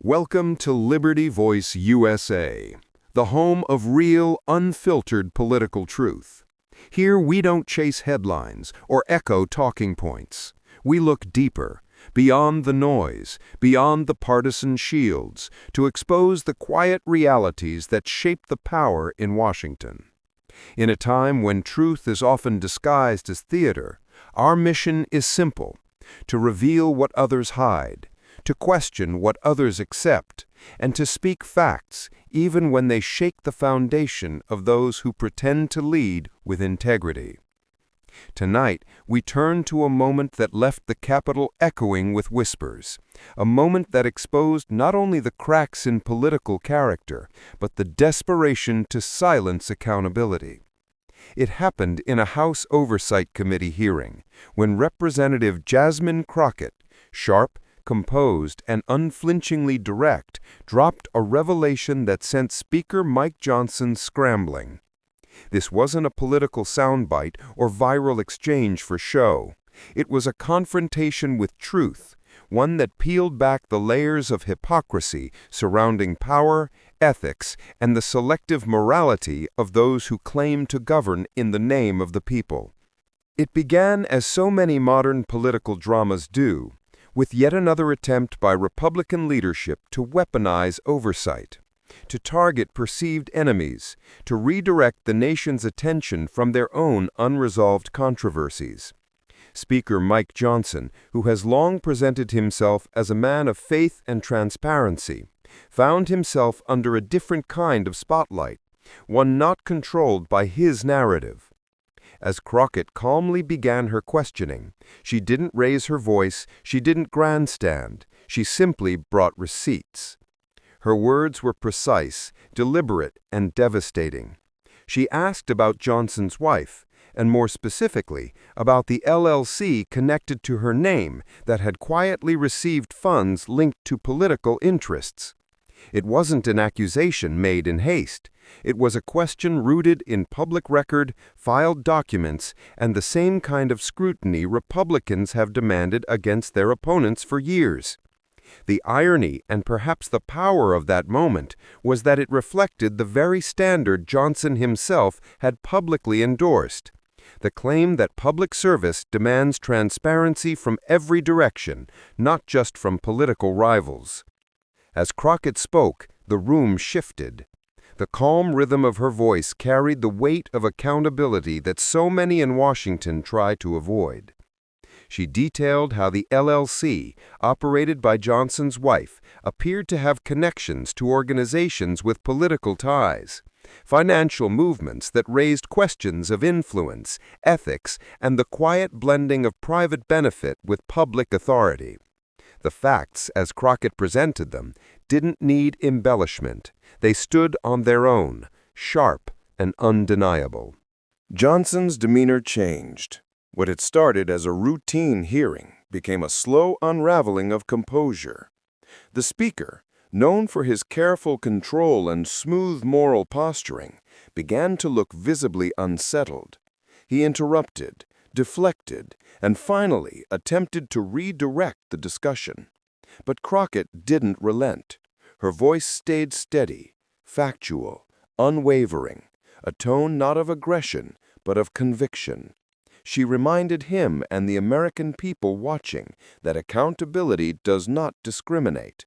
Welcome to Liberty Voice USA, the home of real, unfiltered political truth. Here we don't chase headlines or echo talking points. We look deeper, beyond the noise, beyond the partisan shields, to expose the quiet realities that shape the power in Washington. In a time when truth is often disguised as theater, our mission is simple: to reveal what others hide, to question what others accept, and to speak facts even when they shake the foundation of those who pretend to lead with integrity. Tonight, we turn to a moment that left the Capitol echoing with whispers, a moment that exposed not only the cracks in political character, but the desperation to silence accountability. It happened in a House Oversight Committee hearing, when Representative Jasmine Crockett, sharp, composed, and unflinchingly direct, dropped a revelation that sent Speaker Mike Johnson scrambling. This wasn't a political soundbite or viral exchange for show. It was a confrontation with truth, one that peeled back the layers of hypocrisy surrounding power, ethics, and the selective morality of those who claim to govern in the name of the people. It began, as so many modern political dramas do, with yet another attempt by Republican leadership to weaponize oversight, to target perceived enemies, to redirect the nation's attention from their own unresolved controversies. Speaker Mike Johnson, who has long presented himself as a man of faith and transparency, found himself under a different kind of spotlight, one not controlled by his narrative. As Crockett calmly began her questioning, she didn't raise her voice, she didn't grandstand, she simply brought receipts. Her words were precise, deliberate, and devastating. She asked about Johnson's wife, and more specifically, about the LLC connected to her name that had quietly received funds linked to political interests. It wasn't an accusation made in haste. It was a question rooted in public record, filed documents, and the same kind of scrutiny Republicans have demanded against their opponents for years. The irony and perhaps the power of that moment was that it reflected the very standard Johnson himself had publicly endorsed: the claim that public service demands transparency from every direction, not just from political rivals. As Crockett spoke, the room shifted. The calm rhythm of her voice carried the weight of accountability that so many in Washington try to avoid. She detailed how the LLC, operated by Johnson's wife, appeared to have connections to organizations with political ties, financial movements that raised questions of influence, ethics, and the quiet blending of private benefit with public authority. The facts, as Crockett presented them, didn't need embellishment. They stood on their own, sharp and undeniable. Johnson's demeanor changed. What had started as a routine hearing became a slow unraveling of composure. The speaker, known for his careful control and smooth moral posturing, began to look visibly unsettled. He interrupted, deflected, and finally attempted to redirect the discussion. But Crockett didn't relent. Her voice stayed steady, factual, unwavering, a tone not of aggression, but of conviction. She reminded him and the American people watching that accountability does not discriminate,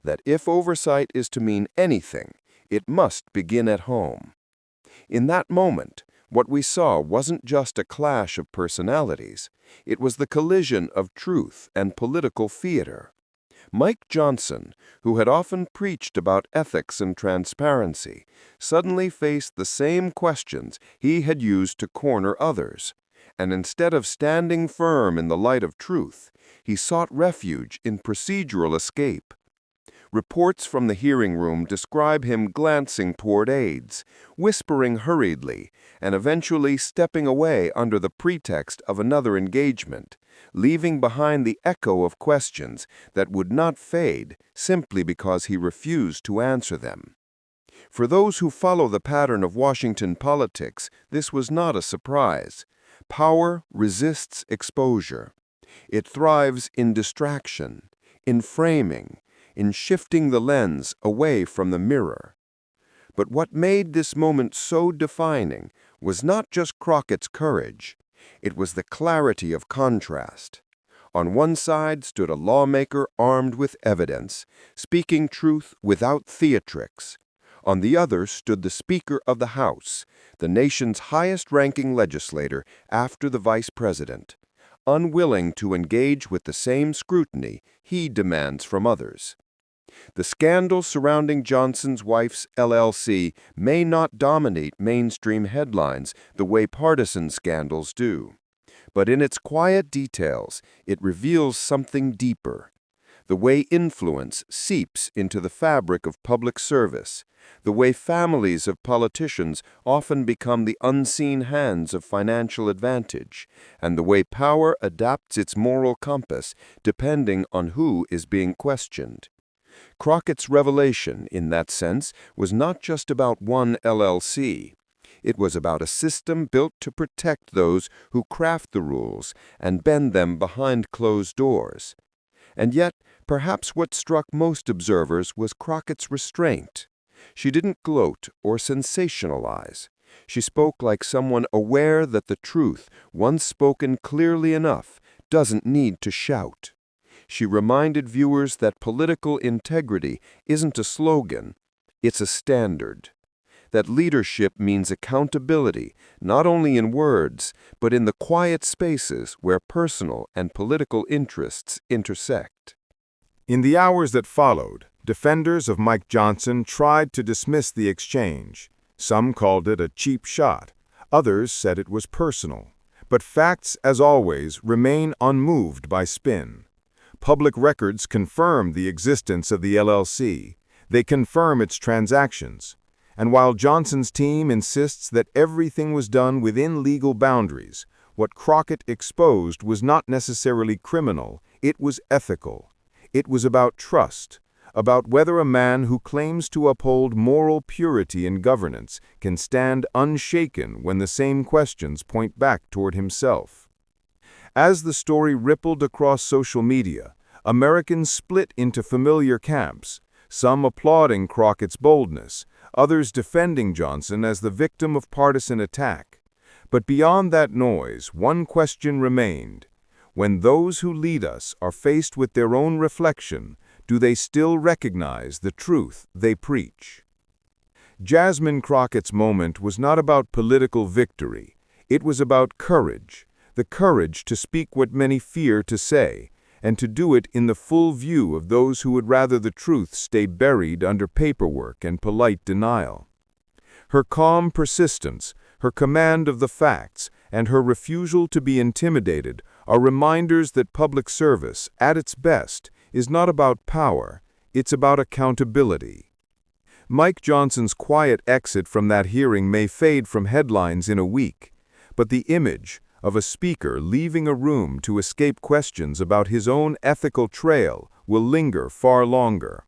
that if oversight is to mean anything, it must begin at home. In that moment, what we saw wasn't just a clash of personalities, it was the collision of truth and political theater. Mike Johnson, who had often preached about ethics and transparency, suddenly faced the same questions he had used to corner others, and instead of standing firm in the light of truth, he sought refuge in procedural escape. Reports from the hearing room describe him glancing toward aides, whispering hurriedly, and eventually stepping away under the pretext of another engagement, leaving behind the echo of questions that would not fade simply because he refused to answer them. For those who follow the pattern of Washington politics, this was not a surprise. Power resists exposure. It thrives in distraction, in framing, in shifting the lens away from the mirror. But what made this moment so defining was not just Crockett's courage. It was the clarity of contrast. On one side stood a lawmaker armed with evidence, speaking truth without theatrics. On the other stood the Speaker of the House, the nation's highest-ranking legislator after the Vice President, unwilling to engage with the same scrutiny he demands from others. The scandal surrounding Johnson's wife's LLC may not dominate mainstream headlines the way partisan scandals do. But in its quiet details, it reveals something deeper. The way influence seeps into the fabric of public service, the way families of politicians often become the unseen hands of financial advantage, and the way power adapts its moral compass depending on who is being questioned. Crockett's revelation, in that sense, was not just about one LLC. It was about a system built to protect those who craft the rules and bend them behind closed doors. And yet, perhaps what struck most observers was Crockett's restraint. She didn't gloat or sensationalize. She spoke like someone aware that the truth, once spoken clearly enough, doesn't need to shout. She reminded viewers that political integrity isn't a slogan, it's a standard. That leadership means accountability, not only in words, but in the quiet spaces where personal and political interests intersect. In the hours that followed, defenders of Mike Johnson tried to dismiss the exchange. Some called it a cheap shot. Others said it was personal. But facts, as always, remain unmoved by spin. Public records confirm the existence of the LLC. They confirm its transactions. And while Johnson's team insists that everything was done within legal boundaries, what Crockett exposed was not necessarily criminal, it was ethical. It was about trust, about whether a man who claims to uphold moral purity in governance can stand unshaken when the same questions point back toward himself. As the story rippled across social media, Americans split into familiar camps, some applauding Crockett's boldness, others defending Johnson as the victim of partisan attack. But beyond that noise, one question remained. When those who lead us are faced with their own reflection, do they still recognize the truth they preach? Jasmine Crockett's moment was not about political victory. It was about courage, the courage to speak what many fear to say, and to do it in the full view of those who would rather the truth stay buried under paperwork and polite denial. Her calm persistence, her command of the facts, and her refusal to be intimidated are reminders that public service, at its best, is not about power, it's about accountability. Mike Johnson's quiet exit from that hearing may fade from headlines in a week, but the image of a speaker leaving a room to escape questions about his own ethical trail will linger far longer.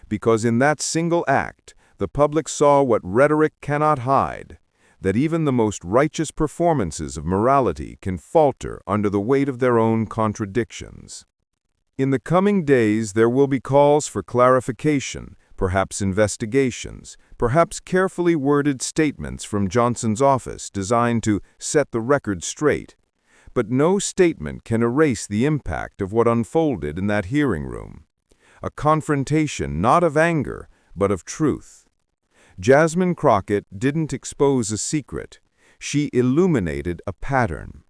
Because in that single act, the public saw what rhetoric cannot hide, that even the most righteous performances of morality can falter under the weight of their own contradictions. In the coming days, there will be calls for clarification, perhaps investigations, perhaps carefully worded statements from Johnson's office designed to set the record straight. But no statement can erase the impact of what unfolded in that hearing room. A confrontation not of anger, but of truth. Jasmine Crockett didn't expose a secret. She illuminated a pattern,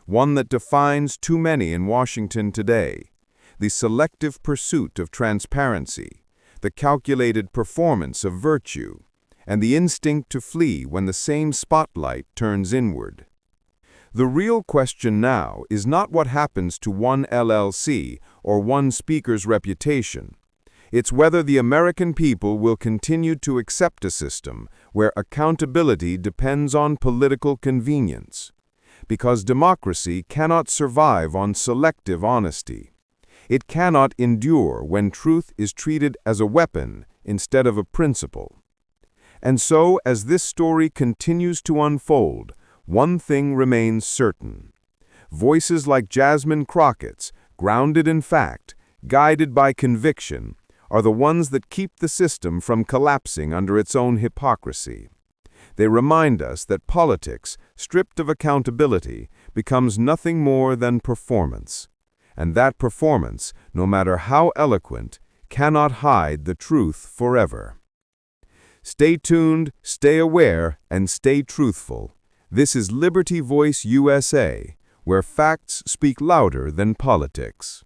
one that defines too many in Washington today: the selective pursuit of transparency, the calculated performance of virtue, and the instinct to flee when the same spotlight turns inward. The real question now is not what happens to one LLC or one speaker's reputation. It's whether the American people will continue to accept a system where accountability depends on political convenience. Because democracy cannot survive on selective honesty. It cannot endure when truth is treated as a weapon instead of a principle. And so, as this story continues to unfold, one thing remains certain. Voices like Jasmine Crockett's, grounded in fact, guided by conviction, are the ones that keep the system from collapsing under its own hypocrisy. They remind us that politics, stripped of accountability, becomes nothing more than performance. And that performance, no matter how eloquent, cannot hide the truth forever. Stay tuned, stay aware, and stay truthful. This is Liberty Voice USA, where facts speak louder than politics.